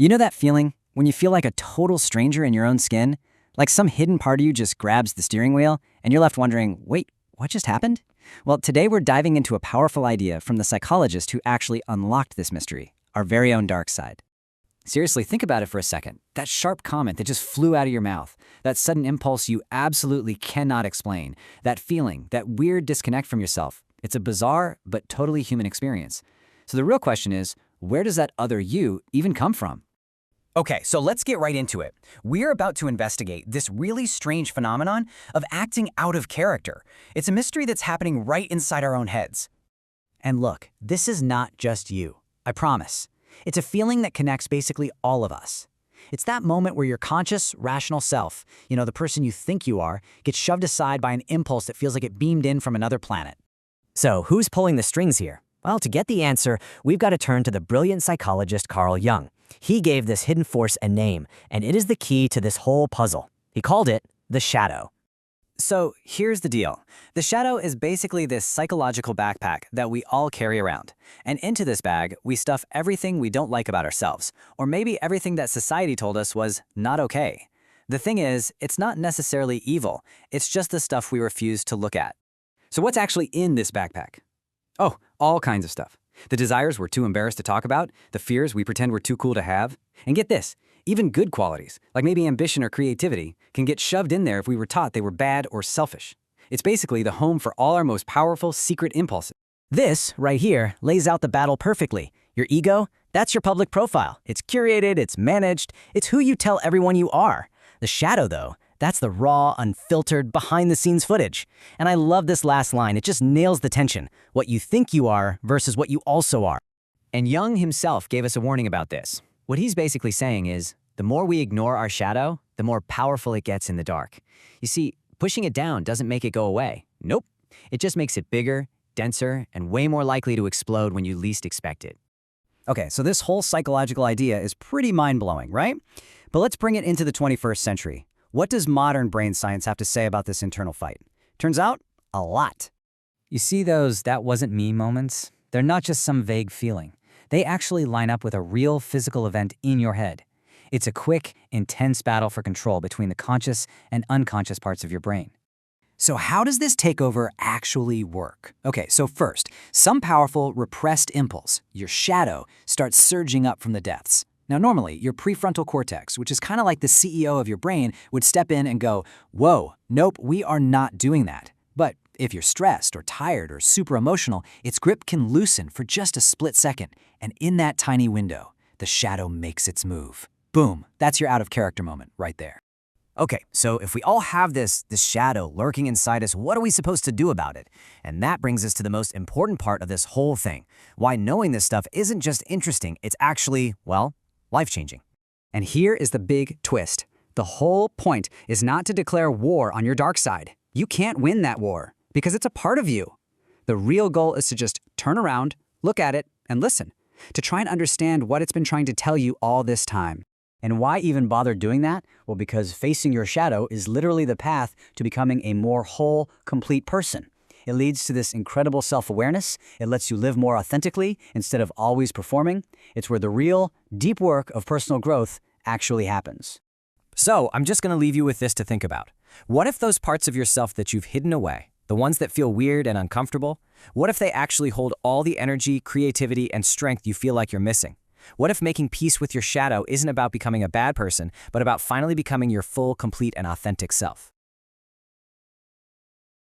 You know that feeling when you feel like a total stranger in your own skin? Like some hidden part of you just grabs the steering wheel and you're left wondering, wait, what just happened? Well, today we're diving into a powerful idea from the psychologist who actually unlocked this mystery, our very own dark side. Seriously, think about it for a second. That sharp comment that just flew out of your mouth, that sudden impulse you absolutely cannot explain, that feeling, that weird disconnect from yourself. It's a bizarre but totally human experience. So the real question is, where does that other you even come from? Okay, so let's get right into it. We're about to investigate this really strange phenomenon of acting out of character. It's a mystery that's happening right inside our own heads. And look, this is not just you. I promise. It's a feeling that connects basically all of us. It's that moment where your conscious, rational self, the person you think you are, gets shoved aside by an impulse that feels like it beamed in from another planet. So, who's pulling the strings here? Well, to get the answer, we've got to turn to the brilliant psychologist Carl Jung. He gave this hidden force a name, and it is the key to this whole puzzle. He called it the shadow. So here's the deal. The shadow is basically this psychological backpack that we all carry around. And into this bag, we stuff everything we don't like about ourselves, or maybe everything that society told us was not okay. The thing is, it's not necessarily evil. It's just the stuff we refuse to look at. So what's actually in this backpack? Oh, all kinds of stuff. The desires we're too embarrassed to talk about, the fears we pretend we're too cool to have. And get this, even good qualities, like maybe ambition or creativity, can get shoved in there if we were taught they were bad or selfish. It's basically the home for all our most powerful secret impulses. This, right here, lays out the battle perfectly. Your ego, that's your public profile. It's curated, it's managed, it's who you tell everyone you are. The shadow, though, that's the raw, unfiltered, behind-the-scenes footage. And I love this last line. It just nails the tension. What you think you are versus what you also are. And Jung himself gave us a warning about this. What he's basically saying is, the more we ignore our shadow, the more powerful it gets in the dark. You see, pushing it down doesn't make it go away. Nope. It just makes it bigger, denser, and way more likely to explode when you least expect it. Okay, so this whole psychological idea is pretty mind-blowing, right? But let's bring it into the 21st century. What does modern brain science have to say about this internal fight? Turns out, a lot. You see those "that wasn't me" moments? They're not just some vague feeling. They actually line up with a real physical event in your head. It's a quick, intense battle for control between the conscious and unconscious parts of your brain. So how does this takeover actually work? Okay, so first, some powerful repressed impulse, your shadow, starts surging up from the depths. Now, normally, your prefrontal cortex, which is kind of like the CEO of your brain, would step in and go, whoa, nope, we are not doing that. But if you're stressed or tired or super emotional, its grip can loosen for just a split second. And in that tiny window, the shadow makes its move. Boom, that's your out-of-character moment right there. Okay, so if we all have this shadow lurking inside us, what are we supposed to do about it? And that brings us to the most important part of this whole thing. Why knowing this stuff isn't just interesting, it's actually, well, life-changing. And here is the big twist. The whole point is not to declare war on your dark side. You can't win that war because it's a part of you. The real goal is to just turn around, look at it, and listen, to try and understand what it's been trying to tell you all this time. And why even bother doing that? Well, because facing your shadow is literally the path to becoming a more whole, complete person. It leads to this incredible self-awareness. It lets you live more authentically instead of always performing. It's where the real, deep work of personal growth actually happens. So, I'm just going to leave you with this to think about. What if those parts of yourself that you've hidden away, the ones that feel weird and uncomfortable, what if they actually hold all the energy, creativity, and strength you feel like you're missing? What if making peace with your shadow isn't about becoming a bad person, but about finally becoming your full, complete, and authentic self?